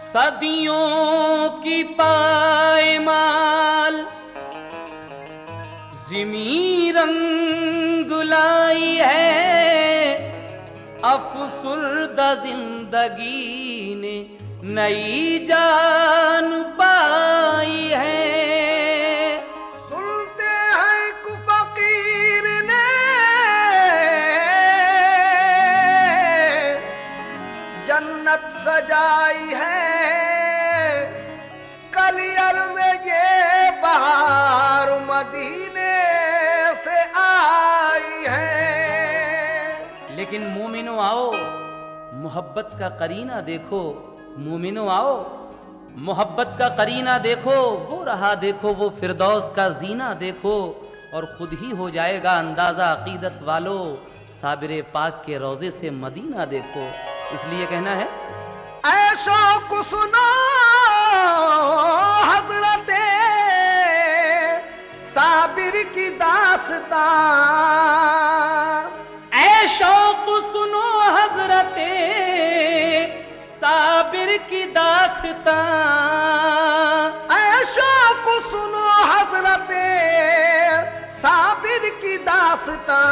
सदियों की पायमाल ज़िमी रंग लाई है, अफसुर्दा जिंदगी ने नई जान पाई है। सुनते हैं कु फकीर ने जन्नत सजाई है, कलियर में ये बहार मदीने से आई है। लेकिन मोमिनो आओ, मोहब्बत का करीना देखो। मोमिनो आओ, मोहब्बत का करीना देखो। वो रहा देखो, वो फिरदौस का जीना देखो, और खुद ही हो जाएगा अंदाजा अकीदत वालों, साबिर पाक के रोजे से मदीना देखो। इसलिए कहना है, ऐशो को सुनो हजरते साबिर की दास्तां, ऐशो को सुनो हजरते साबिर की दास्तां, ऐशो को सुनो हजरते साबिर की दास्तां।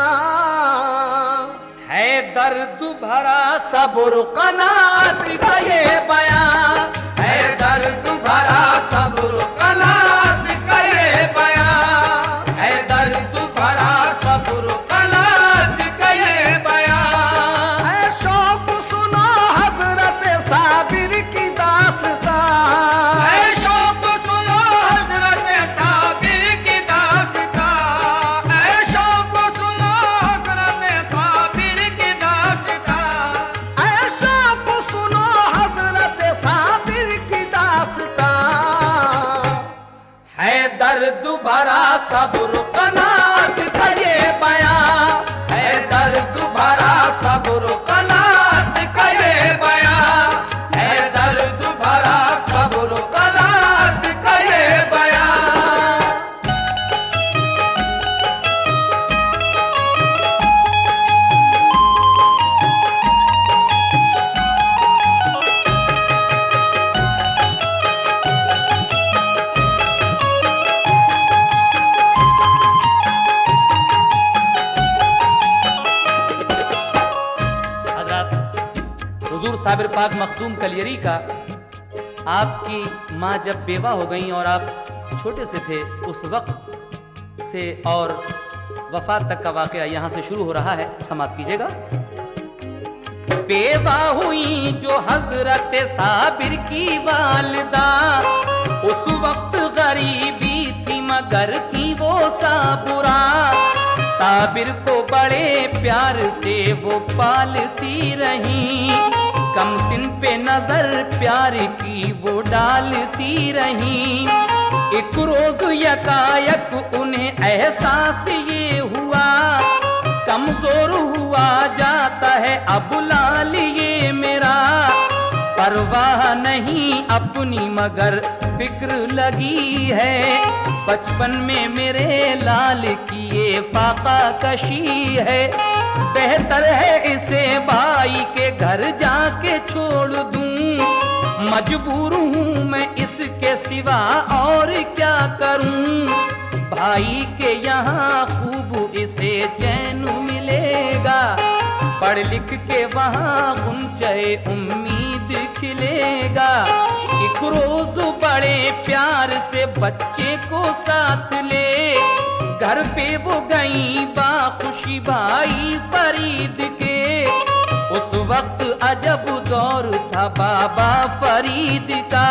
है दर्द भरा सब्र कनात का ये बयां, है दर्द भरा सब्र कनात का ये बयां, है दर्द भरा सब्र कनात का ये बयां। ऐशो को सुनो हजरत साबिर की दास्तां, ऐशो को सुनो हजरत साबिर की दास्तां, ऐशो को सुनो हजरत साबिर की दास्तां, ऐशो को सुनो हजरत साबिर की दास्तां। है दर्द भरा सब्र कनात का ये बयां, है दर्द भरा सब्र कनात का ये बयां, है दर्द भरा सब्र कनात का ये बयां। हुजूर साबिर पाक मखदूम कलियरी का, आपकी माँ जब बेवा हो गई और आप छोटे से थे, उस वक्त से और वफात तक का वाकया यहाँ से शुरू हो रहा है, समाप्त कीजिएगा। बेवा हुई जो हजरत साबिर की वालिदा, उस वक्त गरीबी थी मगर थी वो साबुरा, साबिर को बड़े प्यार से वो पालती रही, कम सिन पे नजर प्यार की वो डालती रही। एक रोज यकायक उन्हें एहसास ये हुआ, कमजोर हुआ जाता है अब लाल ये मेरा, परवाह नहीं अपनी मगर फिक्र लगी है, बचपन में मेरे लाल की ये फाका कशी है, बेहतर है इसे भाई के घर जाके छोड़ दूं, मजबूर हूँ मैं इसके सिवा और क्या करूं, भाई के यहाँ खूब इसे चैन मिलेगा, पढ़ लिख के वहाँ गुंजे उम्मीद खिलेगा। एक रोज बड़े प्यार से बच्चे को साथ ले, घर पे वो गई बाखुशी भाई फरीद के, उस वक्त अजब दौर था बाबा फरीद का,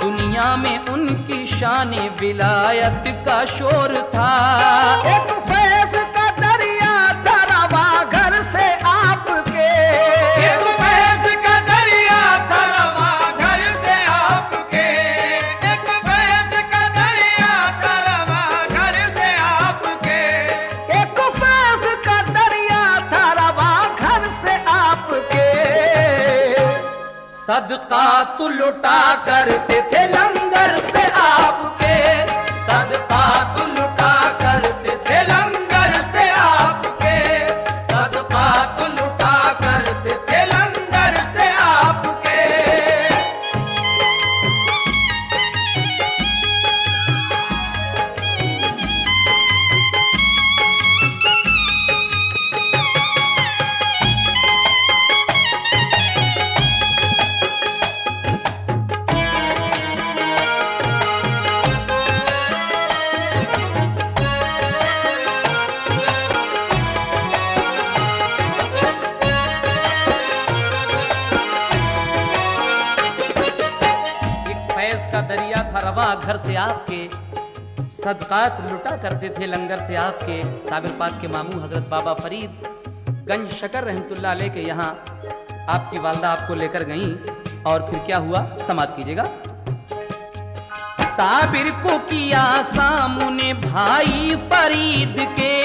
दुनिया में उनकी शान विलायत का शोर था। एक फैज का दरिया था रवा सदका तो लुटा करते थे लंगर से आपके, सदका तो लुटा करते थे लंगर से आपके, सदका तो लुटा करते थे लंगर से आपके। दरिया था रवा घर से आपके, सदकात लुटा करते थे लंगर से आपके। साबिर पाक के मामू हजरत बाबा फरीद गंज शकर रहमतुल्लाह अलैह के यहाँ आपकी वालदा आपको लेकर गईं और फिर क्या हुआ समाप्त कीजिएगा। साबिर को किया सामने भाई फरीद के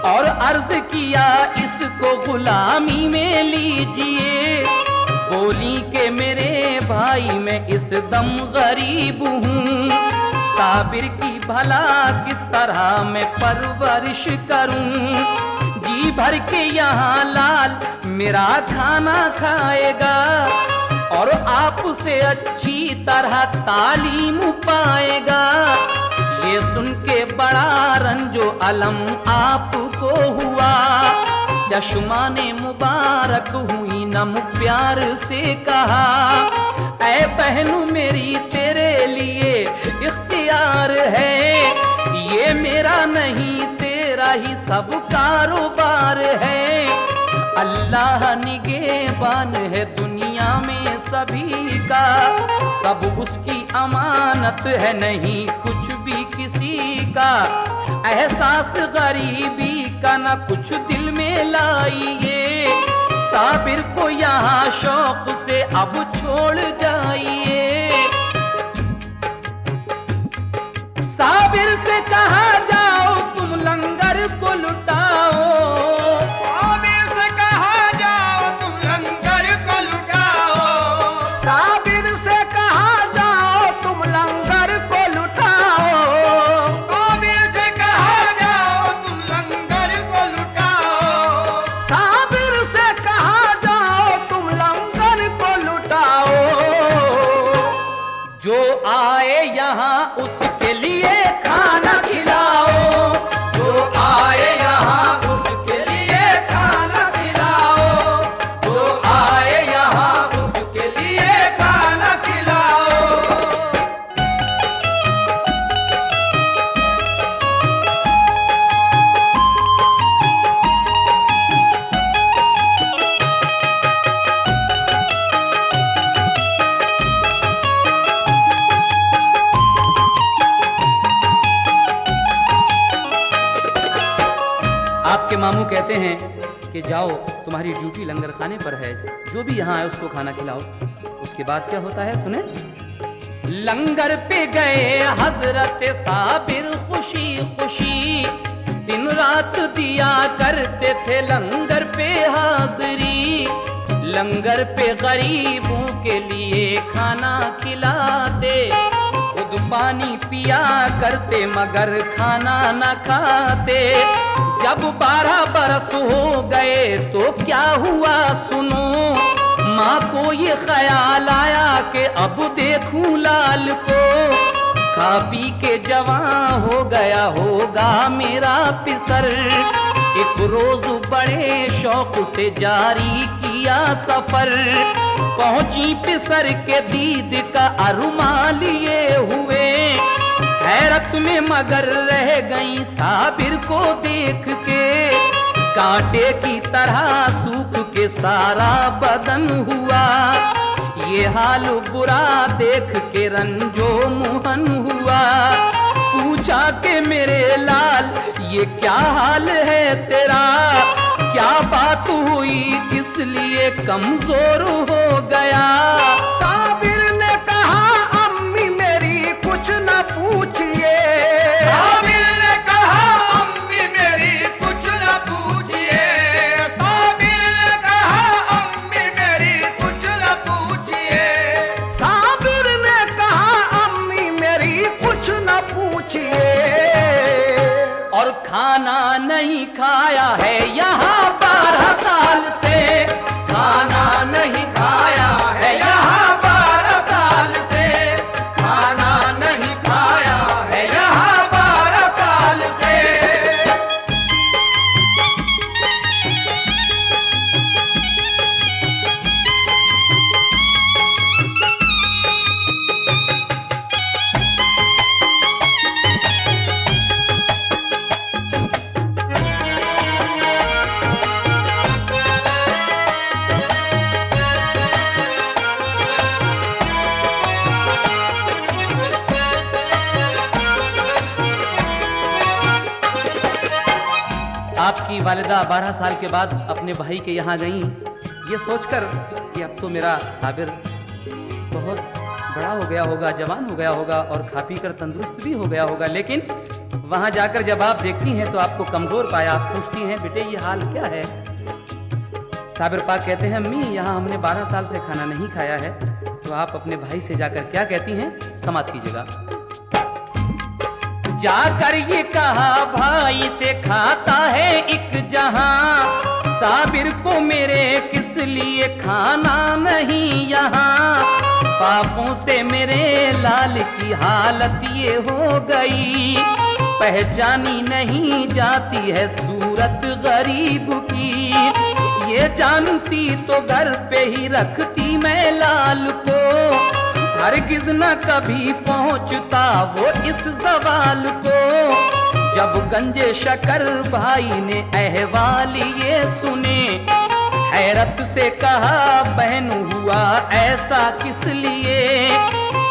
और अर्ज किया इसको गुलामी में लीजिए। बोली के मेरे भाई मैं इस दम गरीब हूँ, साबिर की भला किस तरह मैं परवरिश करूँ। जी भर के यहाँ लाल मेरा खाना खाएगा और आपसे अच्छी तरह तालीम पाएगा। ये सुन के बड़ा रंजो अलम आपको हुआ, चश्माने मुबारक हुई नम प्यार से कहा, ऐ बहनू मेरी तेरे लिए इख्तियार है, ये मेरा नहीं तेरा ही सब कारोबार है। अल्लाह निगहबान है दुनिया में सभी का, सब उसकी अमानत है नहीं कुछ भी किसी का। एहसास गरीबी का न कुछ दिल में लाइए, साबिर को यहाँ शौक से अब छोड़ जाइए। साबिर से कहा जाओ तुम लंगर को लुटाओ, साबिर से कहा जाओ तुम लंगर को लुटाओ, साबिर से कहा जाओ तुम लंगर को लुटाओ, साबिर से कहा जाओ तुम लंगर को लुटाओ, साबिर से कहा जाओ तुम लंगर को लुटाओ। जो आए यहाँ उसके लिए खाना खिलाओ, जो आए यहाँ उसके लिए खाना खिलाओ, जो आए यहाँ उसके लिए खाना खिलाओ। आपके मामू कहते हैं कि जाओ तुम्हारी ड्यूटी लंगर खाने पर है, जो भी यहाँ है उसको खाना खिलाओ। उसके बाद क्या होता है सुने। लंगर पे गए हजरत साबिर खुशी खुशी, दिन रात दिया करते थे लंगर पे हाजिरी। लंगर पे गरीबों के लिए खाना खिलाते, खुद पानी पिया करते मगर खाना न खाते। जब 12 बरस हो गए तो क्या हुआ सुनो, माँ को ये ख्याल आया कि अब देखूं लाल को, खा पी के जवां हो गया होगा मेरा पिसर। एक रोज बड़े शौक से जारी किया सफर, पहुंची पिसर के दीद का अरमान लिए हुए। हैरत में मगर रह गई साबिर को देख के, कांटे की तरह सूख के सारा बदन हुआ। ये हाल बुरा देख के रंजो मुहन हुआ, पूछा कि मेरे लाल ये क्या हाल है तेरा, क्या बात हुई किस लिए कमजोर हो गया। साबिर ने कहा अम्मी मेरी कुछ न पूछिए, साबिर ने कहा अम्मी मेरी कुछ न पूछिए, साबिर ने कहा अम्मी मेरी कुछ न पूछिए। खाना नहीं खाया है यहाँ 12 साल से, खाना नहीं खाया है यहाँ 12 साल से, खाना नहीं खाया है यहाँ 12 साल से। आपकी वालिदा 12 साल के बाद अपने भाई के यहाँ गईं, ये सोचकर कि अब तो मेरा साबिर बहुत बड़ा हो गया होगा, जवान हो गया होगा और खा पी कर तंदुरुस्त भी हो गया होगा। लेकिन वहाँ जाकर जब आप देखती हैं तो आपको कमज़ोर पाया। आप पूछती हैं, बेटे ये हाल क्या है? साबिर पाक कहते हैं, अम्मी यहाँ हमने 12 साल से खाना नहीं खाया है। तो आप अपने भाई से जाकर क्या कहती हैं, समाप्त कीजिएगा। जाकर ये कहा भाई से, खाता है एक जहां, साबिर को मेरे किस लिए खाना नहीं यहाँ। पापों से मेरे लाल की हालत ये हो गई, पहचानी नहीं जाती है सूरत गरीब की। ये जानती तो घर पे ही रखती मैं लाल को, हरगिज न कभी पहुंचता वो इस सवाल को। जब गंजे शकर भाई ने अहवाल ये सुने, हैरत से कहा बहन हुआ ऐसा किस लिए।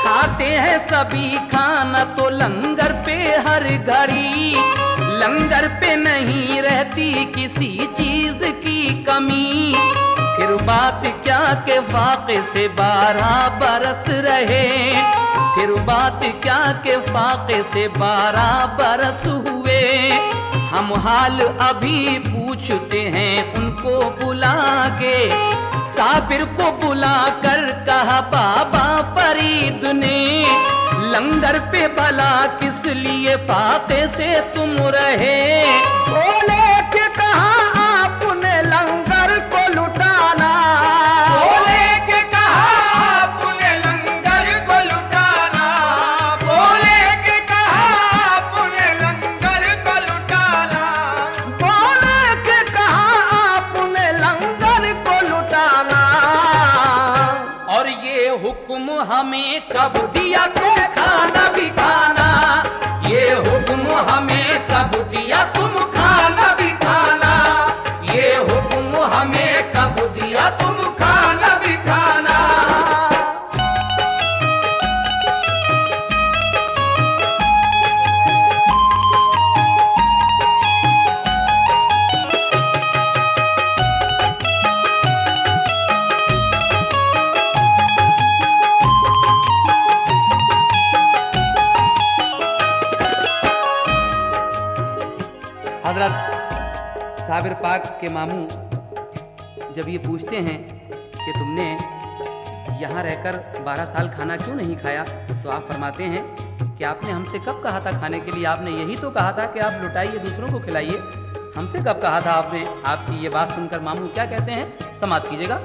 खाते हैं सभी खाना तो लंगर पे हर घड़ी, लंगर पे नहीं रहती किसी चीज की कमी। फिर बात क्या के फाके से 12 बरस रहे, फिर बात क्या के फाके से 12 बरस हुए। हम हाल अभी पूछते हैं उनको बुला के, साबिर को बुला कर कहा बाबा फरीद ने, लंगर पे भला किस लिए फाके से तुम रहे। बोले कि कहा आपने लंगर को लुटाना, बोले कि कहा आपने लंगर को लुटाना, बोले कि कहा आपने लंगर को लुटाना, बोले कि कहा आपने लंगर को लुटाना। और ये हुक्म हमें कब दिया तुम खाना भी खाना, ये हुक्म हमें कब दिया तुम खाना भी खाना, ये हुक्म हमें कब दिया तुम खाना भी खाना। हजरत साबिर पाक के मामू जब ये पूछते हैं कि तुमने यहाँ रहकर 12 साल खाना क्यों नहीं खाया, तो आप फरमाते हैं कि आपने हमसे कब कहा था खाने के लिए, आपने यही तो कहा था कि आप लुटाइए दूसरों को खिलाइए, हमसे कब कहा था आपने। आपकी ये बात सुनकर मामू क्या कहते हैं, समाप्त कीजिएगा।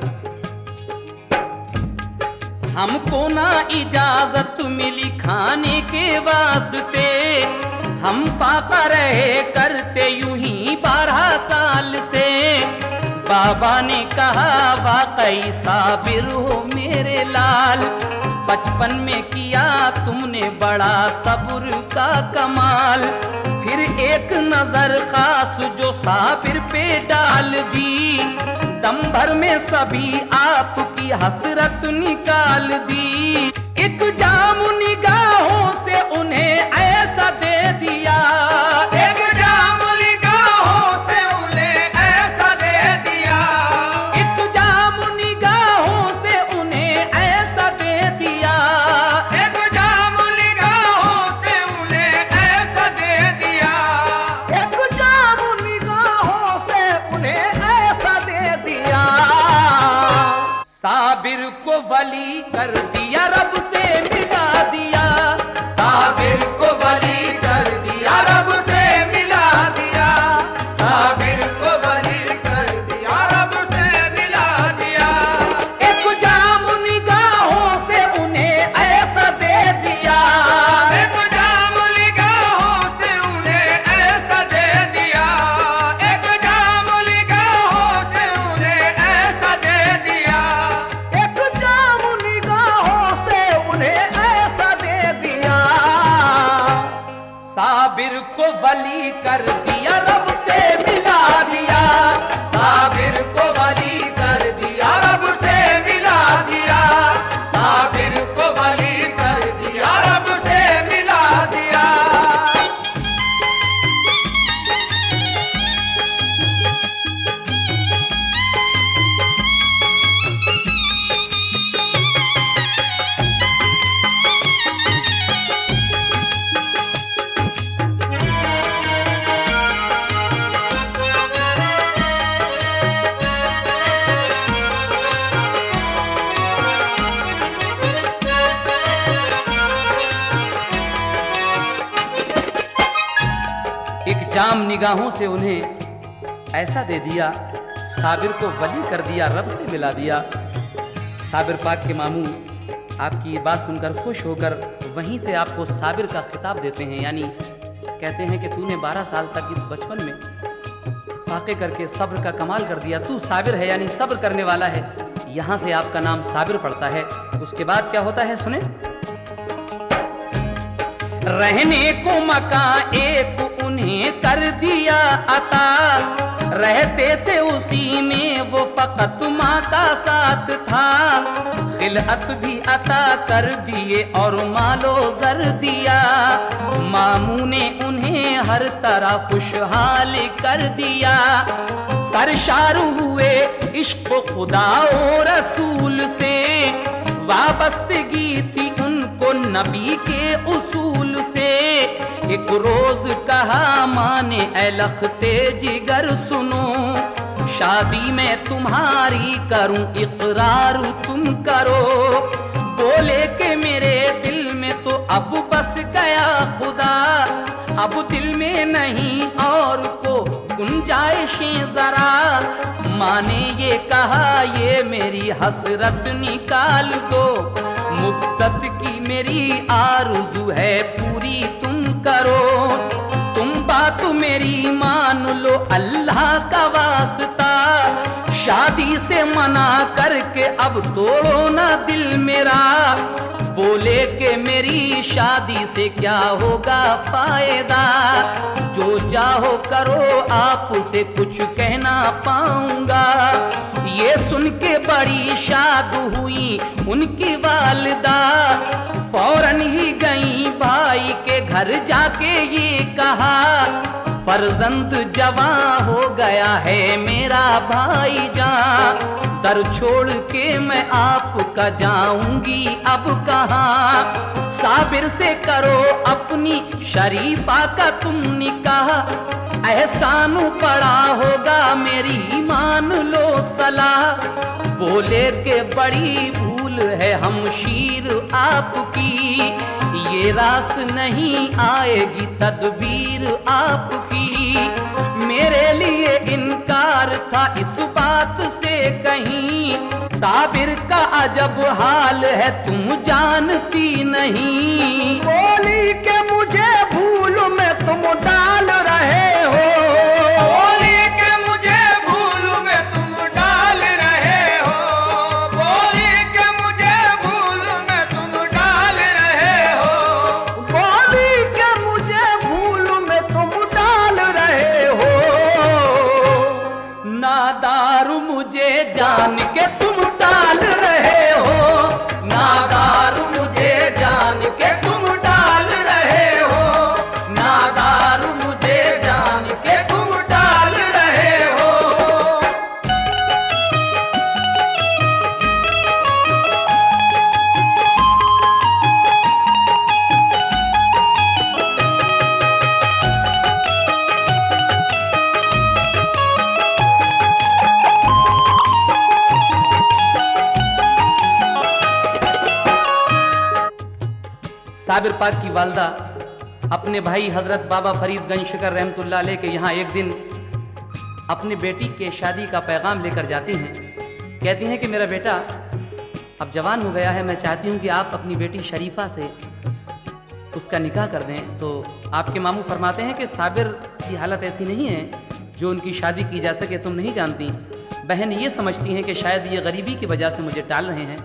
हमको ना इजाजत मिली खाने के वास्ते, हम पापा रहे करते यूं ही 12 साल से। बाबा ने कहा वाकई साबिर हो मेरे लाल, बचपन में किया तुमने बड़ा सब्र का कमाल। फिर एक नजर खास जो साबिर पे डाल दी, दम भर में सभी आपकी हसरत निकाल दी। एक जाम निगाहों से उन्हें ऐसा दे दिया, एक जाम निगाहों से उन्हें ऐसा दे दिया, एक जाम निगाहों से उन्हें ऐसा दे दिया, एक जाम निगाहों से उन्हें ऐसा दे दिया, एक जाम निगाहों से उन्हें ऐसा दे दिया। साबिर को वली कर दिया, रब से मिला दिया, साबिर को वली कर दिया, रब से मिला वली कर दिया, रब से मिला दिया। साबिर को वली कर दिया, रब से मिला दिया। साबिर को वली कर दिया, रब से मिला दिया। एक जाम निगाहों से उन्हें ऐसा दे दिया, साबिर को वली कर दिया, रब से मिला दिया। साबिर पाक के मामू आपकी ये बात सुनकर खुश होकर वहीं से आपको साबिर का खिताब देते हैं, यानी कहते हैं कि तूने 12 साल तक इस बचपन में फाके करके सब्र का कमाल कर दिया, तू साबिर है यानी सब्र करने वाला है। यहाँ से आपका नाम साबिर पड़ता है। उसके बाद क्या होता है सुने। रहने को मकान एक उन्हें कर दिया अता, रहते थे उसी में वो फकत माँ का साथ था। खिलअत भी अता कर दिए और मालो जर दिया, मामू ने उन्हें हर तरह खुशहाल कर दिया। सरशार हुए इश्क खुदा और रसूल से, वाबस्तगी थी उनको नबी के उसूल से। एक रोज कहा माने ऐ लखते जिगर सुनो, शादी में तुम्हारी करूं इकरार तुम करो। बोले के मेरे दिल में तो अब बस गया खुदा, अब दिल में नहीं और को गुंजाइशें जरा। माँ ने ये कहा ये मेरी हसरत निकाल दो, मुद्दत की मेरी आरज़ू है पूरी तुम करो। तुम बात मेरी मान लो अल्लाह का वास्ता, शादी से मना करके अब तोड़ो ना दिल मेरा। बोले कि मेरी शादी से क्या होगा फायदा, जो चाहो करो आपसे कुछ कहना पाऊंगा। ये सुन के बड़ी शाद हुई उनकी वालिदा, फौरन ही गई भाई के घर जाके ये कहा, फर्जंद जवां हो गया है मेरा भाईजान। दर छोड़ के मैं आपका जाऊंगी अब कहाँ। साबिर से करो अपनी शरीफा का तुम निकाह, एहसान पड़ा होगा मेरी मान लो सलाह। बोले के बड़ी भूल है हमशीर आपकी, ये रास नहीं आएगी तदबीर आपकी। मेरे लिए इनकार था इस बात से कहीं, साबिर का अजब हाल है तुम जानती नहीं। बोली के मुझे भूल में तुम डाल रहे हो, बोली के मुझे भूल में तुम डाल रहे हो, बोली के मुझे भूल में तुम डाल रहे हो, बोली के मुझे भूल में तुम डाल रहे हो। नादार मुझे जान के तुम डाल रहे हो, नादार मुझे जान के तुम डाल रहे हो, नादार मुझे जान के तुम डाल रहे हो। साबिर पाक की वालदा अपने भाई हजरत बाबा फरीद गंज शिकर रहमतुल्लाह अलैह के यहाँ एक दिन अपने बेटी के शादी का पैगाम लेकर जाती हैं। कहती हैं कि मेरा बेटा अब जवान हो गया है, मैं चाहती हूँ कि आप अपनी बेटी शरीफा से उसका निकाह कर दें। तो आपके मामू फरमाते हैं कि साबिर की हालत ऐसी नहीं है जो उनकी शादी की जा सके, तुम नहीं जानती। बहन ये समझती हैं कि शायद ये गरीबी की वजह से मुझे टाल रहे हैं।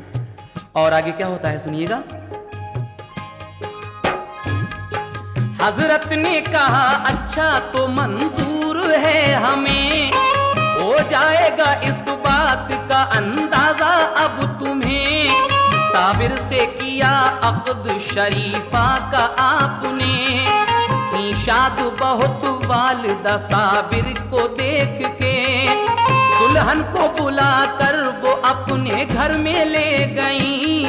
और आगे क्या होता है सुनिएगा। हजरत ने कहा अच्छा तो मंजूर है हमें, हो जाएगा इस बात का अंदाजा अब तुम्हें। साबिर से किया अक़्द शरीफा का आपने, की शाद बहुत वालिदा साबिर को देख के। दुल्हन को बुलाकर वो अपने घर में ले गई,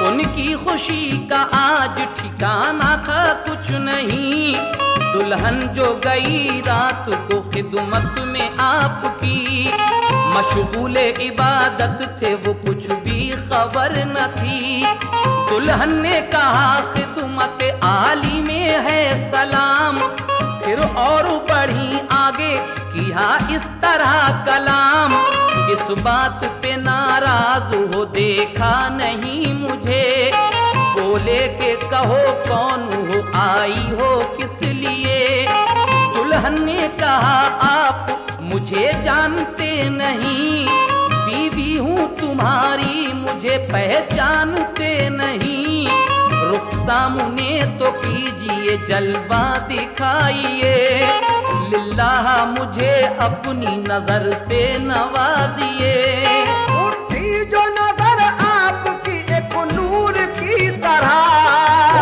उनकी खुशी का आज ठिकाना था कुछ नहीं। दुल्हन जो गई रात को खिदमत में आपकी, मशगूल इबादत थे वो कुछ भी खबर न थी। दुल्हन ने कहा खिदमत आली में है सलाम, फिर और बढ़ी आगे किया इस तरह कलाम। इस बात पे नाराज हो देखा नहीं मुझे, बोले के कहो कौन हो आई हो किस लिए। दुल्हन ने कहा आप मुझे जानते नहीं, बीवी हूँ तुम्हारी मुझे पहचानते नहीं। रुख सामने तो कीजिए जलवा दिखाइए, लिल्लाह मुझे अपनी नजर से नवाजिए। उठी जो नजर आपकी एक नूर की तरह,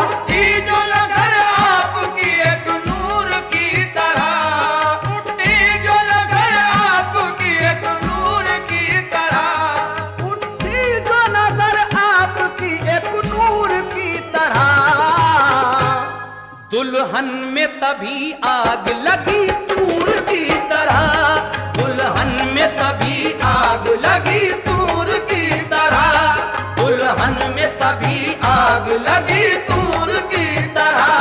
उठी जो नजर आपकी एक नूर की तरह, उठी जो नजर आपकी एक नूर की तरह, उठी जो नजर आपकी एक नूर की तरह। दुल्हन में तभी आग लगी तूर की तरह, दुल्हन में तभी आग लगी तूर की तरह, दुल्हन में तभी आग लगी तूर की तरह।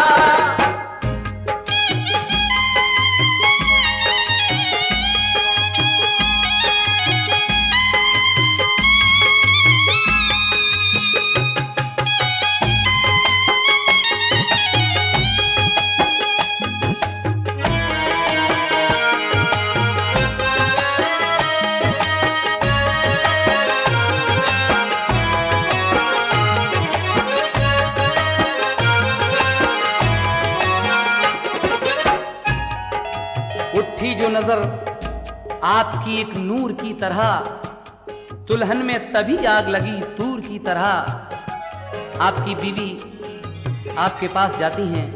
उठी जो नजर आपकी एक नूर की तरह, दुल्हन में तभी आग लगी तूर की तरह। आपकी बीवी आपके पास जाती हैं,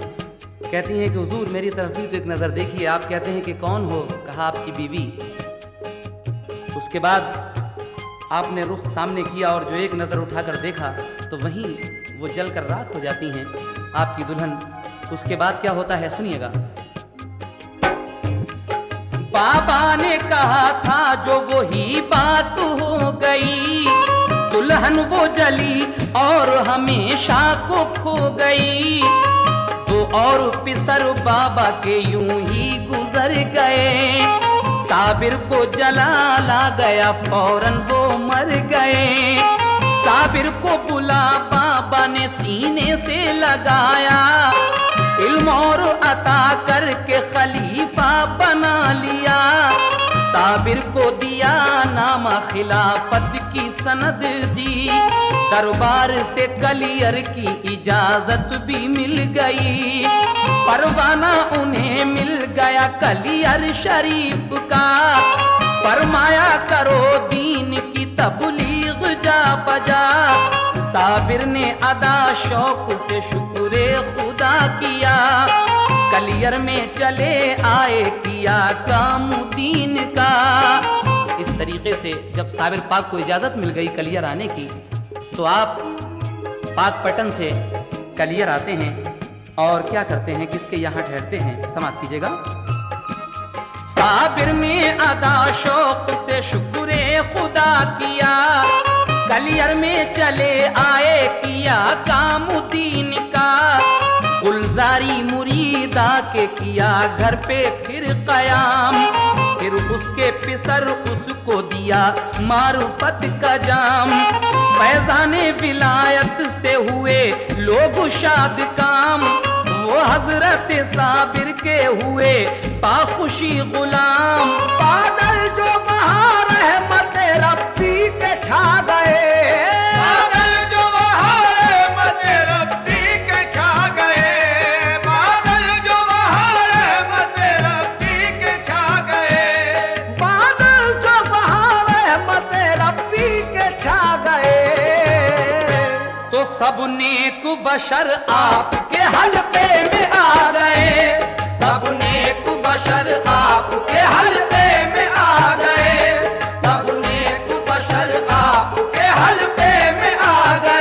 कहती हैं कि हुजूर मेरी तरफ भी तो एक नजर देखिए। आप कहते हैं कि कौन हो? कहा आपकी बीवी। उसके बाद आपने रुख सामने किया और जो एक नजर उठाकर देखा तो वहीं वो जलकर राख हो जाती हैं आपकी दुल्हन। उसके बाद क्या होता है सुनिएगा। बाबा ने कहा था जो वही बात हो गई, दुल्हन वो जली और हमेशा को खो गई। तो और पिसर बाबा के यूं ही गुजर गए, साबिर को जला ला गया फौरन वो मर गए। साबिर को बुला बाबा ने सीने से लगाया, इल्म और अता करके खलीफा बना लिया। साबिर को दिया नामा खिलाफत की सनद दी, दरबार से कलियर की इजाजत भी मिल गई। परवाना उन्हें मिल गया कलियर शरीफ का, फरमाया करो दीन की तबलीग जा बजा। साबिर ने अदा शौक से शुक्र खुदा किया, कलियर में चले आए किया काम दीन का। इस तरीके से जब साबिर पाक को इजाजत मिल गई कलियर आने की, तो आप पाक पटन से कलियर आते हैं और क्या करते हैं, किसके यहाँ ठहरते हैं, समाप्त कीजिएगा। साबिर ने अदा शौक से शुक्र खुदा किया, कलियर में चले आए किया काम दीन का। गुलजारी मुरीदा के किया घर पे फिर कयाम, फिर उसके पिसर उसको दिया मारुफत का जाम। फैजाने विलायत से हुए लोग शाद काम, वो हजरत साबिर के हुए पाखुशी गुलाम। बादल जो बहा रहमत रब्बी के छा गए, बादल जो बहा रहमत रब्बी के छा गए, बादल सब नेक बशर आपके हल्के में आ गए, सब नेक बशर आपके हल्के में आ गए, सब नेक बशर आपके हल्के में आ गए।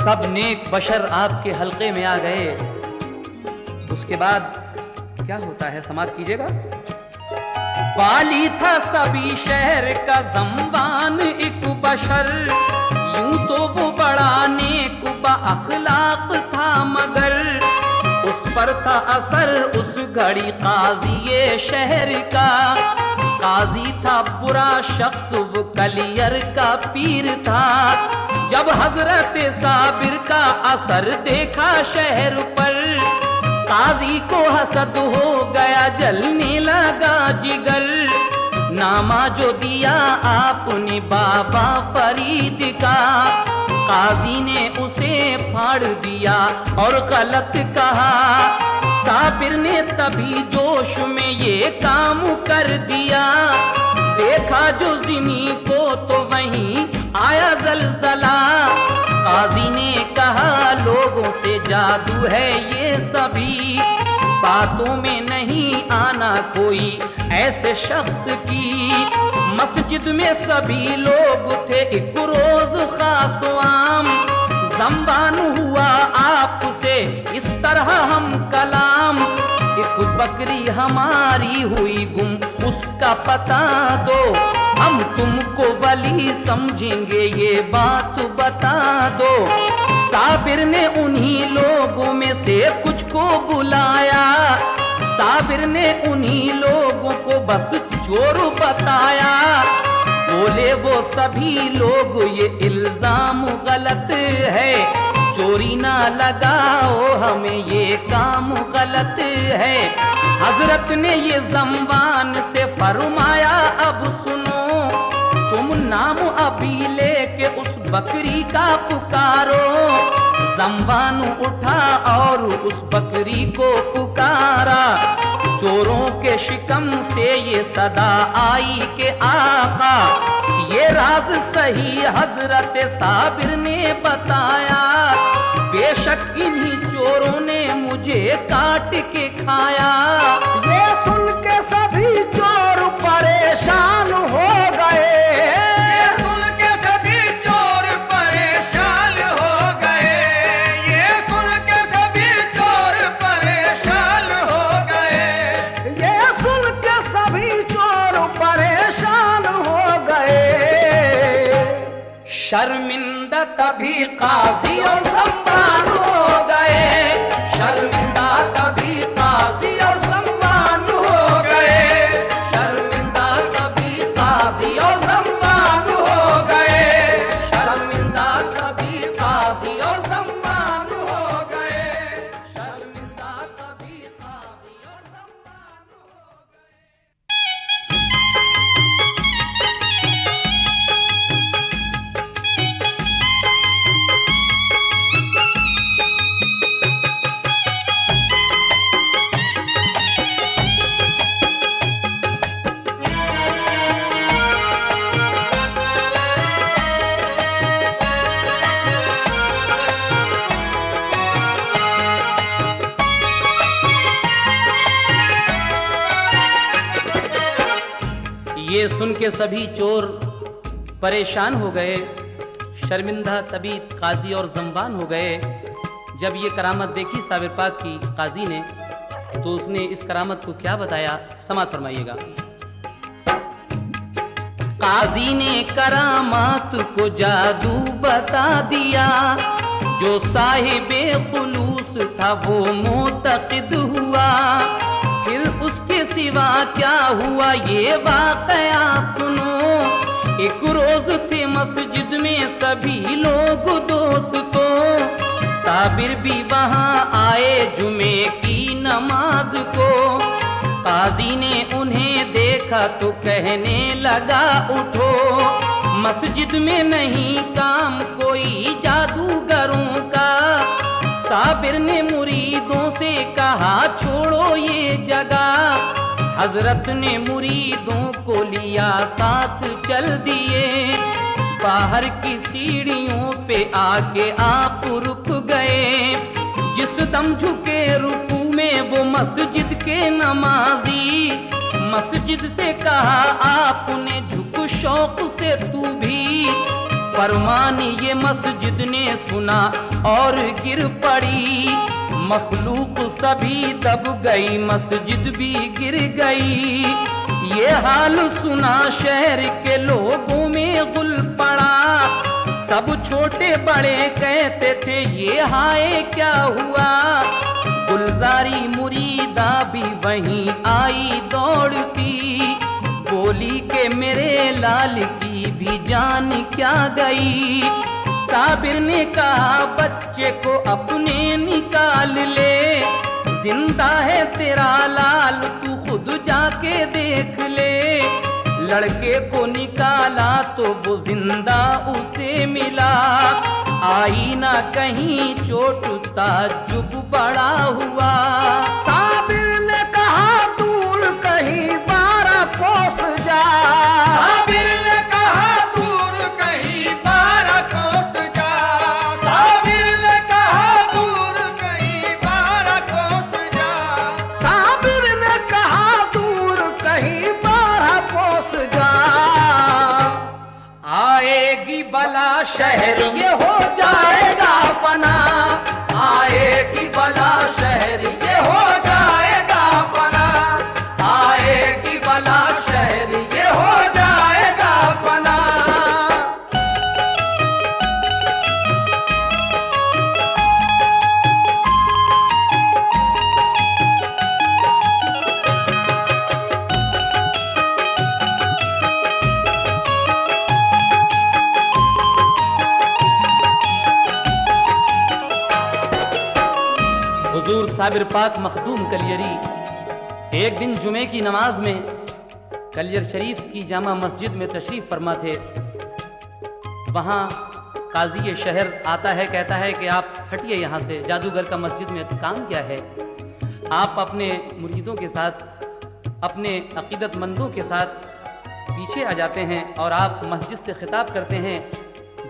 सब नेक बशर आपके हल्के में आ गए। उसके बाद क्या होता है, समाप्त कीजिएगा। वाली था सभी शहर का ज़म्बान एक बशर, यूं तो वो बड़ा नेक अखलाक था, मगर उस पर था असर उस घड़ी काज़ी शहर का। काजी था बुरा शख्स, वो कलियर का पीर था। जब हजरत साबिर का असर देखा शहर पर, काजी को हसद हो गया, जलने लगा जिगर। नामा जो दिया आपने बाबा फरीद का, काजी ने उसे फाड़ दिया और गलत कहा। साबिर ने तभी जोश में ये काम कर दिया, देखा जो ज़मीं को तो वहीं आया ज़लज़ला। काजी ने कहा लोगों से जादू है ये सभी, बातों में नहीं आना कोई ऐसे शख्स की। मस्जिद में सभी लोग थे एक रोज खास आम, ज़म्बान हुआ आपसे इस तरह हम कलाम। एक बकरी हमारी हुई गुम, उसका पता दो, हम तुमको वली समझेंगे ये बात बता दो। साबिर ने उन्हीं लोगों में से कुछ को बुलाया, साबिर ने उन्हीं लोगों को बस चोर बताया। बोले वो सभी लोग ये इल्जाम गलत है, चोरी ना लगाओ हमें ये काम गलत है। हजरत ने ये ज़म्बान से फरमाया अब सुनो, तुम नाम अभी लेके उस बकरी का पुकारो। ज़म्बान उठा और उस बकरी को पुकारा, चोरों के शिकम से ये सदा आई के आका। ये राज सही हजरत साबिर ने बताया, बेशक इन्हीं चोरों ने मुझे काट के खाया। ये सुन के सभी चोर परेशान हो गए, ये सुन के सभी चोर परेशान हो गए, ये सुन के सभी चोर परेशान हो गए, ये सुन के सभी चोर परेशान हो गए। शर्मिंदा तभी काजी और ज़म्बान हो गए, शर्मिंदा तभी काजी और ज़म्बान हो गए, शर्मिंदा तभी काजी और ज़म्बान हो गए, शर्मिंदा तभी काजी और ज़म्बान हो गए, शर्मिंदा तभी काजी और ज़म्बान हो गए। ये सुन के सभी चोर परेशान हो गए, शर्मिंदा तभी काजी और ज़म्बान हो गए। जब ये करामत देखी साबिर पाक की काजी ने, तो उसने इस करामत को क्या बताया, समात फरमाइएगा। काजी ने करामात को जादू बता दिया, जो साहिबे खुलूस था वो मोतक़िद हुआ। फिर उसके सिवा क्या हुआ ये वाक़या सुनो। एक रोज थे मस्जिद में सभी लोग दोस्तों, साबिर भी वहां आए जुमे की नमाज को। काजी ने उन्हें देखा तो कहने लगा उठो, मस्जिद में नहीं काम कोई जादूगरों का। साबिर ने मुरीदों से कहा छोड़ो ये जगह। हजरत ने मुरीदों को लिया साथ चल दिए। बाहर की सीढ़ियों पे आके आप रुक गए। जिस दम झुके रुकू में वो मस्जिद के नमाजी। मस्जिद से कहा आपने झुक शौक से तू भी। फरमान ये मस्जिद ने सुना और गिर पड़ी। मखलूक सभी दब गई, मस्जिद भी गिर गई। ये हाल सुना शहर के लोगों में गुल पड़ा। सब छोटे बड़े कहते थे ये हाय क्या हुआ। गुलजारी मुरीदा भी वहीं आई दौड़ती। बोली के मेरे लाल की भी जान क्या गई। साबिर ने कहा बच्चे को अपने निकाल ले। जिंदा है तेरा लाल तू खुद जाके देख ले। लड़के को निकाला तो वो जिंदा उसे मिला। आई ना कहीं चोट ताज्जुब बड़ा हुआ। साबिर ने कहा दूर कहीं 12 कोस जा। साबिर ने कहा दूर कहीं 12 कोस जा। साबिर ने कहा दूर कहीं 12 कोस जा। साबिर ने कहा दूर कहीं 12 कोस जा। आएगी बला शहर ये हो जाएगा फना। आएगी बला शहर ये हो जाएगा फना। आएगी बला शहर ये हो जाएगा फना। हुजूर साबिर पाक मखदूम कलियरी एक दिन जुमे की नमाज में कलियर शरीफ की जामा मस्जिद में तशरीफ फरमा थे। वहाँ काजी शहर आता है, कहता है कि आप हटिए यहाँ से, जादूगर का मस्जिद में काम क्या है। आप अपने मुरीदों के साथ, अपने अकीदतमंदों के साथ पीछे आ जाते हैं और आप मस्जिद से खिताब करते हैं।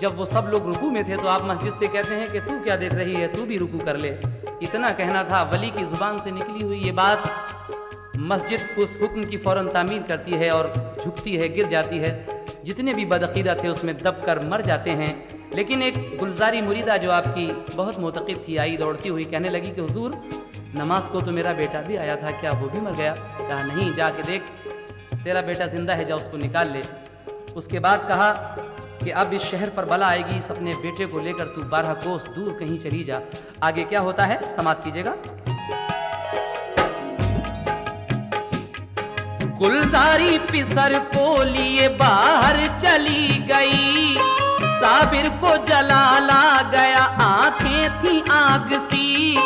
जब वो सब लोग रुकू में थे तो आप मस्जिद से कहते हैं कि तू क्या देख रही है, तू भी रुकू कर ले। इतना कहना था। वली की जुबान से निकली हुई ये बात मस्जिद उस हुक्म की फौरन तामील करती है और झुकती है, गिर जाती है। जितने भी बदअकीदा थे उसमें दब कर मर जाते हैं। लेकिन एक गुलजारी मुरीदा जो आपकी बहुत मोतक़िद थी, आई दौड़ती हुई कहने लगी कि हुजूर नमाज को तो मेरा बेटा भी आया था, क्या वो भी मर गया? कहा नहीं, जाके देख तेरा बेटा जिंदा है, जा उसको निकाल ले। उसके बाद कहा कि अब इस शहर पर बला आएगी, इस अपने बेटे को लेकर तू 12 कोस दूर कहीं चली जा। आगे क्या होता है समाप्त कीजिएगा। गुलजारी पिसर को लिए बाहर चली गई। साबिर को जलाला गया, आंखें थी आग सी।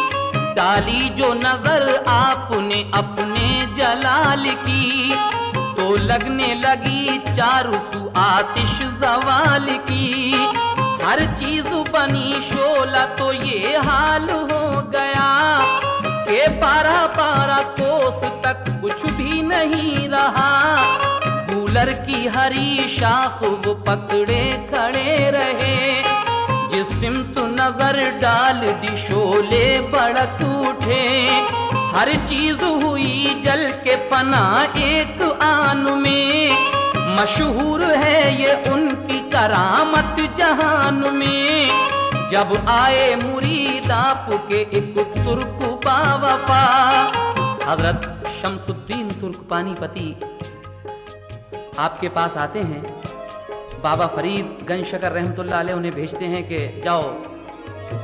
डाली जो नजर आपने अपने जलाल की, तो लगने लगी चारों सू आतिश जवाल की। हर चीज बनी शोला तो ये हाल हो गया कि 12 कोस तक कुछ भी नहीं रहा। कूलर की हरी शाख वो पकड़े खड़े रहे। जिस सिमत नजर डाल दी शोले भड़क उठे। हर चीज हुई जल के फना एक आन में। मशहूर है ये उनकी करामत जहान में। जब आए मुरीद आपके एक तुर्क बावफा, हजरत शमसुद्दीन तुर्क पानीपती आपके पास आते हैं। बाबा फरीद गंज शकर रहमतुल्लाह अलैह उन्हें भेजते हैं कि जाओ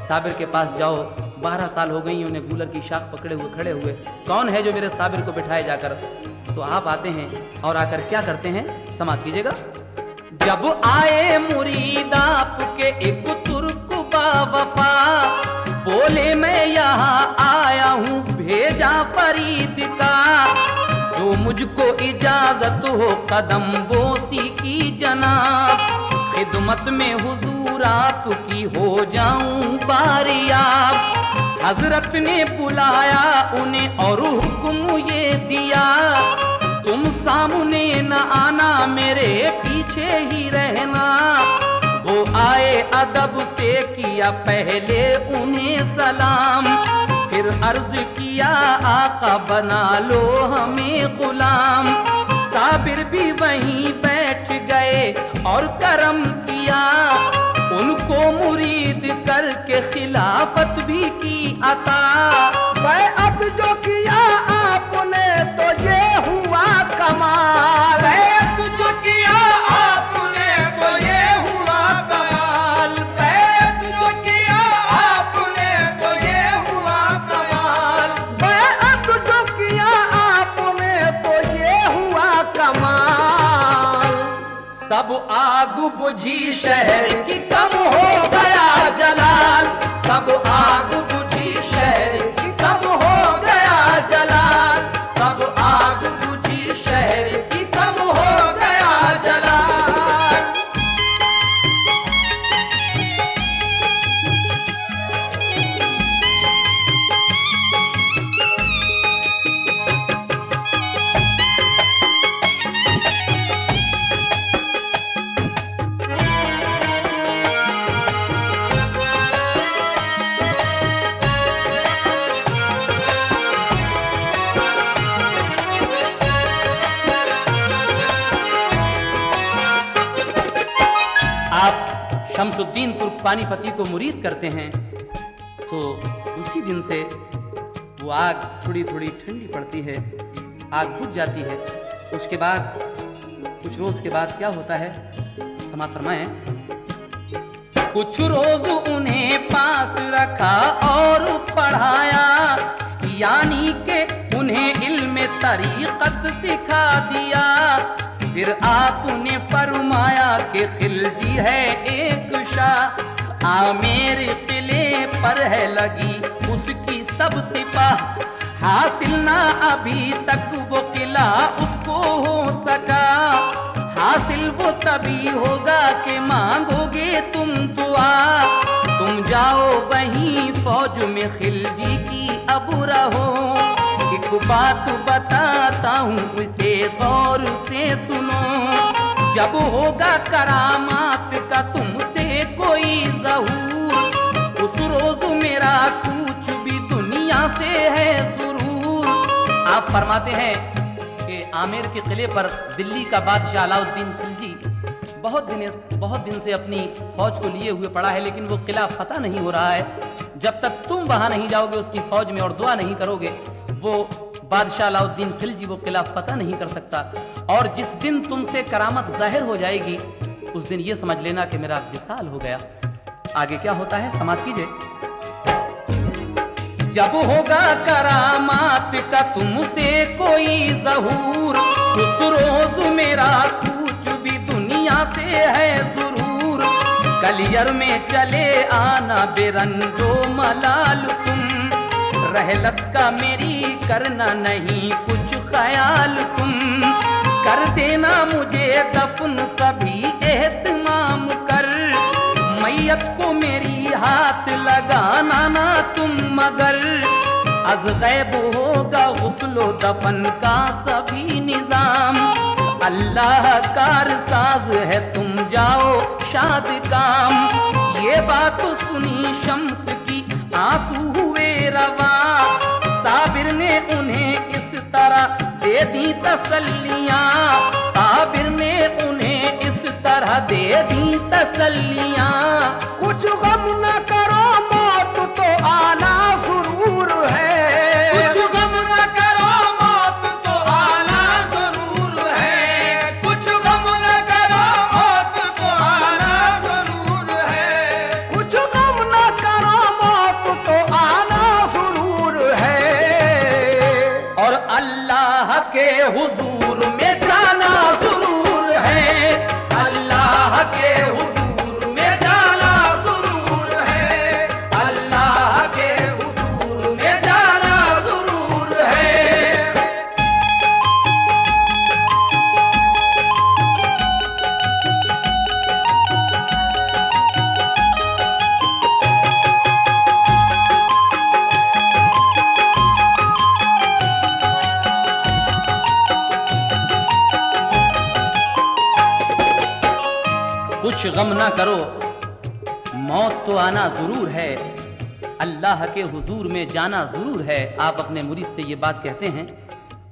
साबिर के पास जाओ। 12 साल हो गई उन्हें गूलर की शाख पकड़े हुए खड़े हुए। कौन है जो मेरे साबिर को बिठाए जाकर? तो आप आते हैं और आकर क्या करते हैं समाप्त कीजिएगा। जब आए मुरीद आपके एक तुर्क बावफा, बोले मैं यहाँ आया हूँ भेजा फरीद का। मुझको इजाजत हो कदम बोसी की जनाब, खिदमत में हुजूर आपकी हो जाऊं बारियाब। हजरत ने बुलाया उन्हें और हुक्म ये दिया, तुम सामने न आना मेरे पीछे ही रहना। वो आए अदब से किया पहले उन्हें सलाम, फिर अर्ज किया आका बना लो हमें गुलाम। साबिर भी वहीं बैठ गए और करम किया, उनको मुरीद करके खिलाफत भी की अता। बैअत जो किया आपने तो ये हुआ कमाल, बैअत जो किया आपने तो ये हुआ कमाल, बैअत जो किया आपने तो ये हुआ कमाल। बैअत जो किया आपने तो ये हुआ कमाल। सब आग बुझी शहर की कम हो गया जलाल, सब आग बुझी शहर की कम हो गया जलाल, सब आग बुझी शहर की कम हो गया जलाल। आप शमसुद्दीन तुर्क पानीपती को मुरीद करते हैं तो उसी दिन से वो आग थोड़ी थोड़ी ठंडी पड़ती है, आग बुझ जाती है। उसके बाद कुछ रोज के बाद क्या होता है, समाप्त फरमाएं। कुछ रोज उन्हें पास रखा और पढ़ाया, यानी के उन्हें इल्म तरीक़त सिखा दिया। फिर आपने फरमाया कि खिलजी है एक शाह, आमेर किले पर है लगी उसकी सब सिपाह। हासिल ना अभी तक वो किला उसको हो सका, हासिल वो तभी होगा कि मांगोगे तुम दुआ। तुम जाओ वहीं फौज में खिलजी की अब रहो, एक बात बताता हूँ उसे गौर से सुनो। जब होगा करामात का तुमसे कोई ज़हूर, उस रोज मेरा कुछ भी दुनिया से है जरूर। आप फरमाते हैं कि आमेर के किले पर दिल्ली का बादशाह अलाउद्दीन खिलजी बहुत दिन से अपनी फौज को लिए हुए पड़ा है, लेकिन वो किला फतह नहीं हो रहा है। जब तक तुम वहां नहीं जाओगे उसकी फौज में और दुआ नहीं करोगे, वो बादशाह अलाउद्दीन खिलजी वो किला फतह नहीं कर सकता। और जिस दिन तुमसे करामत जाहिर हो जाएगी उस दिन ये समझ लेना कि मेरा विसाल हो गया। आगे क्या होता है, समाप्त कीजिए। जब होगा करामात का तुमसे कोई ज़हूर, उस रोज मेरा कुछ भी दुनिया से है जरूर। कलियर में चले आना बेरंजो मलाल तुम, रहलत का मेरी करना नहीं कुछ ख्याल तुम। कर देना मुझे दफन सभी एहतमाम कर, मैयत को मेरी हाथ लगाना ना तुम मगर। अज गैब होगा गुस्लो दफन का सभी निजाम, अल्लाह कार साज है तुम जाओ शाद काम। ये बात सुनी शम्स की आंसू हुए रवा, साबिर ने उन्हें इस तरह दे दी तसल्लियां, साबिर ने उन्हें इस तरह दे दी तसल्लियां। कुछ गम न करो मौत तो आना जरूर है, कुछ गम न करो मौत तो आना जरूर है, कुछ गम न करो मौत तो आना जरूर है, कुछ गम न करो मौत तो आना जरूर है। और अल्लाह के हुजूर में जाना जरूर है, अल्लाह के हुजूर में जाना जरूर है, अल्लाह के हुजूर में जाना जरूर है। गम ना करो, मौत तो आना जरूर है, अल्लाह के हुजूर में जाना जरूर है। आप अपने मुरीद से ये बात कहते हैं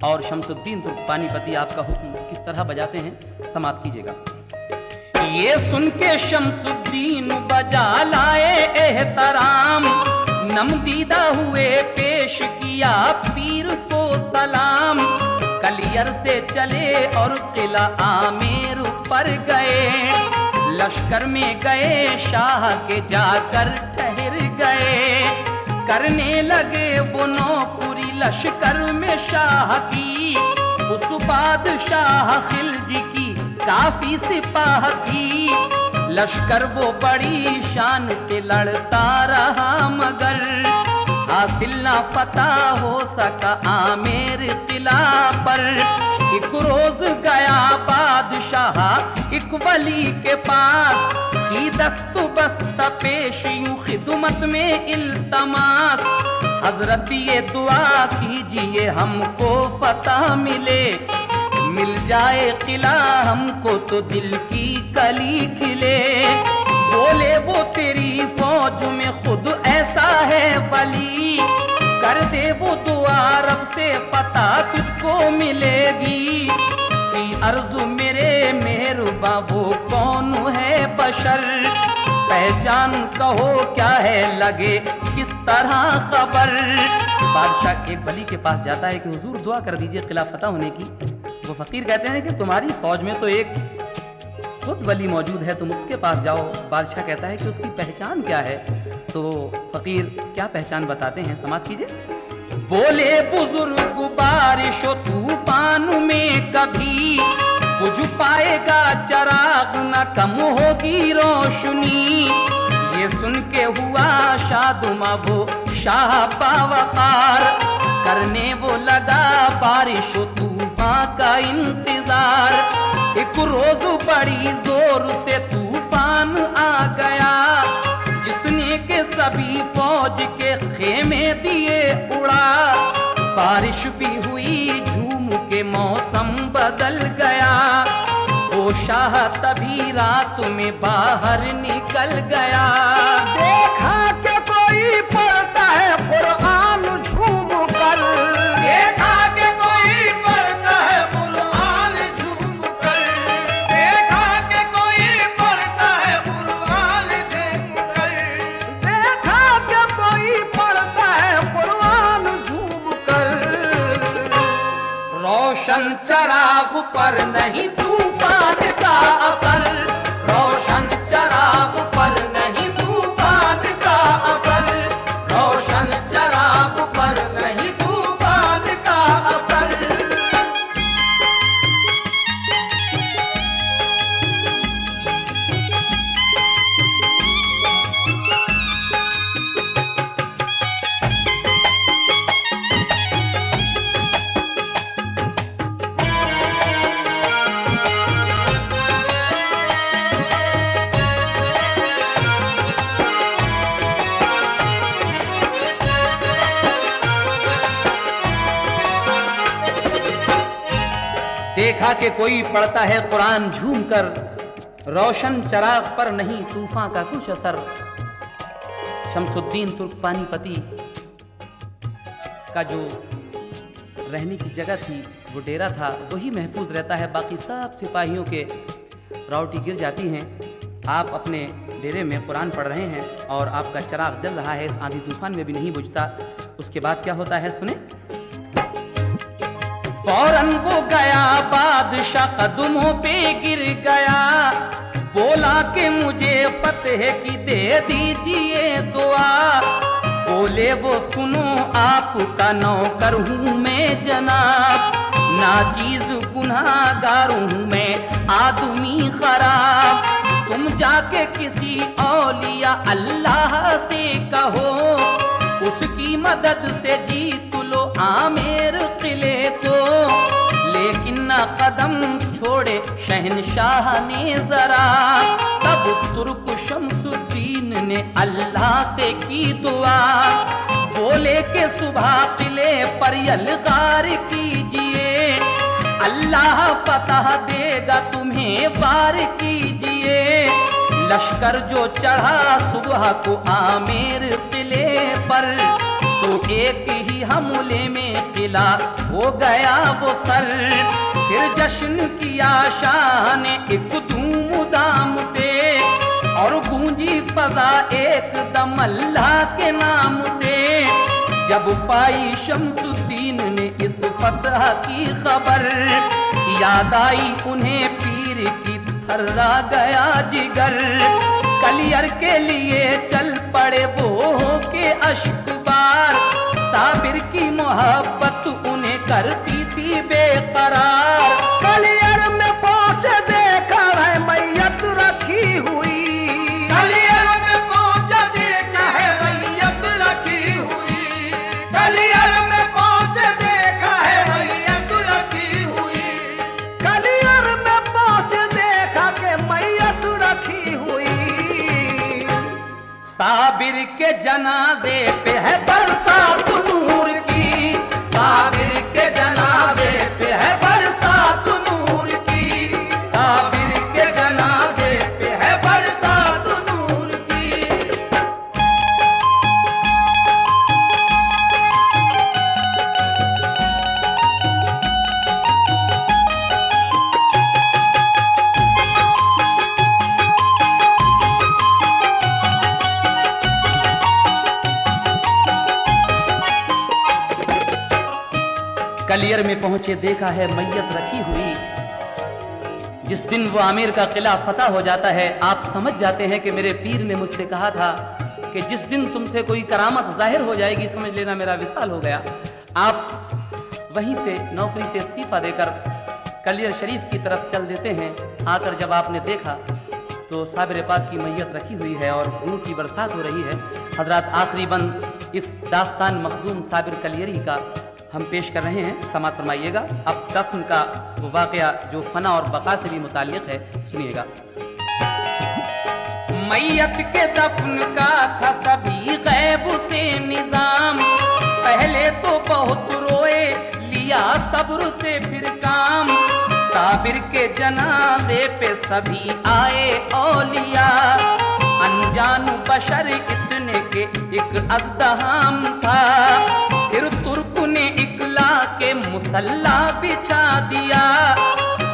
और शमसुद्दीन तुर्क पानीपती आपका हुक्म किस तरह बजाते हैं, समाप्त कीजिएगा। ये सुन के शमसुद्दीन बजा लाए एहतराम, नमदीदा हुए पेश किया पीर को सलाम। कलियर से चले और किला आमेर पर गए, लश्कर में गए शाह के जाकर ठहर गए। करने लगे वो नौकरी लश्कर में शाह की, उस बादशाह खिलजी की काफी सिपाह थी। लश्कर वो बड़ी शान से लड़ता रहा मगर हासिल ना फतह हो सका आमेर किला पर। एक रोज गया बादशाह एक वली के पास, की दस्तु बस्त पेश यूं खिदमत में इल्तमास। हजरत ये दुआ कीजिए हमको फतह मिले, मिल जाए किला हमको तो दिल की कली खिले। बोले वो तेरी फौज में खुद ऐसा है वली, कर दे वो दुआ रब से फतह तुझको मिलेगी। की अर्जु मेरे मेहरबा वो कौन है बशर, पहचान कहो क्या है लगे किस तरह खबर। बादशाह एक वली के पास जाता है कि हुजूर दुआ कर दीजिए किला फतह होने की। वो फकीर कहते हैं कि तुम्हारी फौज में तो एक खुद वली मौजूद है, तुम उसके पास जाओ। बादशाह कहता है कि उसकी पहचान क्या है, तो फकीर क्या पहचान बताते हैं, समाप्त कीजिए। बोले बुजुर्ग बारिश तूफान में कभी बुझ पाएगा चराग, न कम होगी रोशनी। ये सुन के हुआ शादुमा वो शाह बावकार, करने वो लगा बारिश तूफान का इंतजार। एक रोज बड़ी जोर से तूफान आ गया, जिसने के सभी फौज के खेमे दिए उड़ा। बारिश भी हुई झूम के मौसम बदल गया, वो शाह तभी रात में बाहर निकल गया। देखा कि कोई पढ़ता है कुरान झूम कर, देखा कि कोई पढ़ता है कुरान झूम कर, देखा कि कोई पढ़ता है कुरान झूम कर, देखा कि कोई पढ़ता है कुरान झूम कर। रोशन चराग पर नहीं तूफान का असर, रोशन चराग पर नहीं तूफान का असर, रोशन चराग पर नहीं तूफान का असर। देखा कि कोई पढ़ता है कुरान झूम कर, रोशन चराग पर नहीं तूफान का कुछ असर। शमसुद्दीन तुर्क पानीपती का जो रहने की जगह थी, वो डेरा था, वही महफूज रहता है। बाकी सब सिपाहियों के रावटी गिर जाती हैं। आप अपने डेरे में कुरान पढ़ रहे हैं और आपका चराग जल रहा है, इस आंधी तूफान में भी नहीं बुझता। उसके बाद क्या होता है सुने। फौरन वो गया बादशाह कदमों पे गिर गया, बोला कि मुझे फतेह की दे दीजिए दुआ। बोले वो सुनो आपका नौकर हूँ मैं जनाब, नाचीज गुनाहगार हूँ मैं आदमी खराब। तुम जाके किसी औलिया अल्लाह से कहो, उसकी मदद से जीत लो आमेर किले को। लेकिन न कदम छोड़े शहनशाह ने जरा, तब तुर्क शमसुद्दीन ने अल्लाह से की दुआ। बोले के सुबह किले पर यलगार कीजिए, अल्लाह फतह देगा तुम्हें वार कीजिए। लश्कर जो चढ़ा सुबह को आमेर किले पर, तो एक ही हमले में किला हो गया वो सर। फिर जश्न किया शाह ने एक धूम दाम से, और गूंजी फजा एकदम अल्लाह के नाम से। जब पाई शम्सुद्दीन ने इस फतह की खबर, याद आई उन्हें पीर की थर्रा गया जिगर। कलियर के लिए चल पड़े वो के अश्कबार, साबिर की मोहब्बत उन्हें करती थी बेकरार। कलियर में पहुंचे देखा है मैयत रखी हुई, कलियर में पहुंचे देखा है मैयत रखी हुई, कलियर में पहुंचे देखा है मैयत रखी हुई, कलियर में पहुंचे देखा के मैयत रखी हुई। साबिर के जनाजे पे है बरसात नूर की, साबिर के जनाजे पे है बरसात नूर की, साबिर के जनाजे पे है बरसात नूर की। कलियर में पहुंचे देखा है मैयत रखी हुई। जिस दिन वो आमिर का किला फतह हो जाता है, आप समझ जाते हैं कि मेरे पीर ने मुझसे कहा था कि जिस दिन तुमसे कोई करामत जाहिर हो जाएगी, समझ लेना मेरा विसाल हो गया। आप वहीं से नौकरी से इस्तीफा देकर कलियर शरीफ की तरफ चल देते हैं। आकर जब आपने देखा तो साबिर पाक की मैयत रखी हुई है और नूर की बरसात हो रही है। हजरात, आखिरी बंद इस दास्तान मखदूम साबिर कलियरी का हम पेश कर रहे हैं, समाअत फरमाइएगा। अब दफन का वो वाकया जो फना और बका से भी मुताल्लिक है, सुनिएगा। मैयत के दफन का था सभी गैब से निजाम, पहले तो बहुत रोए, लिया सब्र से फिर काम। साबिर के जनाजे पे सभी आए औलिया, अनजान बशर इतने के एक अज़दहाम था। फिर तुर्क ने इकला के मुसल्ला बिछा दिया,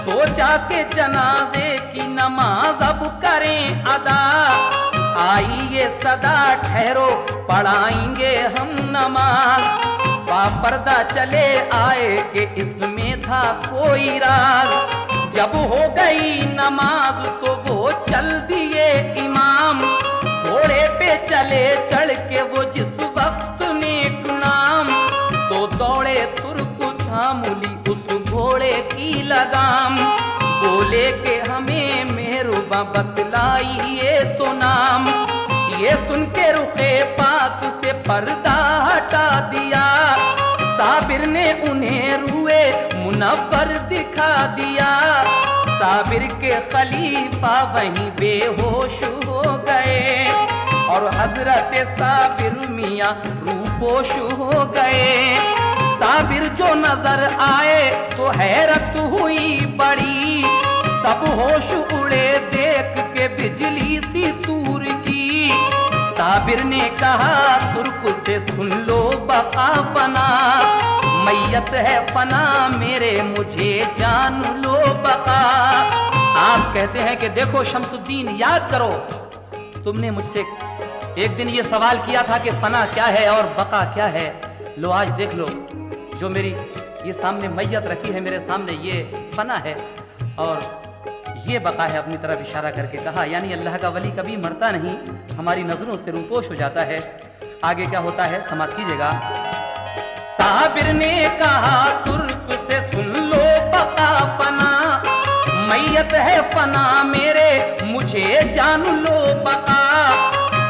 सोचा के जनाजे की नमाज अब करें अदा। आई ये सदा ठहरो पढ़ाएंगे हम नमाज, बापर्दा चले आए कि इसमें था कोई राज। जब हो गई नमाज तो वो चल दिए इमाम, घोड़े पे चले चढ़ के वो जिस वक्त नेक नाम। तो दौड़े तुर्क थामुली उस घोड़े की लगाम, बोले के हमें मेहरुबा बतलाइए तो नाम। ये सुन के रुखे पाक से पर्दा हटा दिया, साबिर ने उन्हें रुए मुनव्वर दिखा दिया। साबिर के खलीफा वहीं बेहोश हो गए, और हजरत साबिर मियां रूपोश हो गए। साबिर जो नजर आए तो हैरत हुई बड़ी, सब होश उड़े देख के बिजली सी तूर की। साबिर ने कहा तुर्क से सुन लो बका फना, मैयत है फना मेरे मुझे जान लो बका। आप कहते हैं कि देखो शम्सुद्दीन, याद करो तुमने मुझसे एक दिन ये सवाल किया था कि फना क्या है और बका क्या है। लो आज देख लो, जो मेरी ये सामने मैयत रखी है मेरे सामने, ये फना है और ये बका है। अपनी तरफ इशारा करके कहा, यानी अल्लाह का वली कभी मरता नहीं, हमारी नजरों से रूपोश हो जाता है। आगे क्या होता है समाप्त कीजिएगा। साबिर ने कहा तुर्क से सुन लो बका फना, मैयत है फना मेरे मुझे जान लो बका।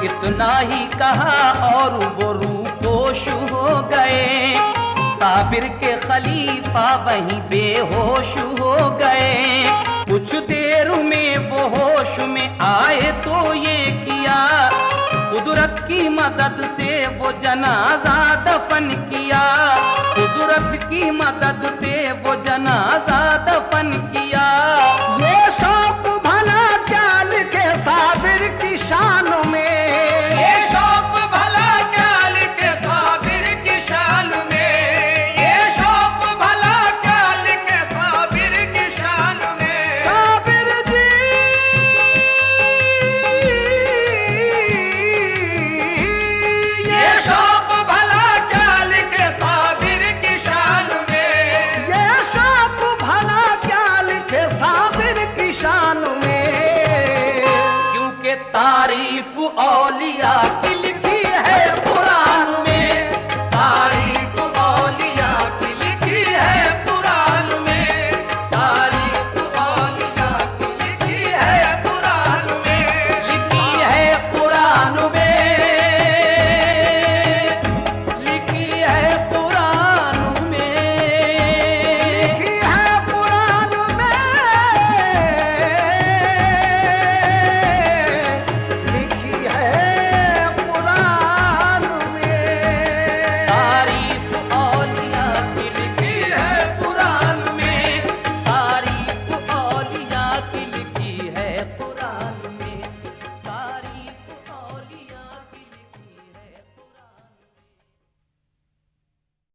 इतना ही कहा और वो रूपोश हो गए, साबिर के खलीफा वहीं बेहोश हो गए। कुछ देर में वो होश में आए तो ये किया, कुदरत की मदद से वो जनाजा दफन किया। कुदरत की मदद से वो जनाजा दफन किया। ये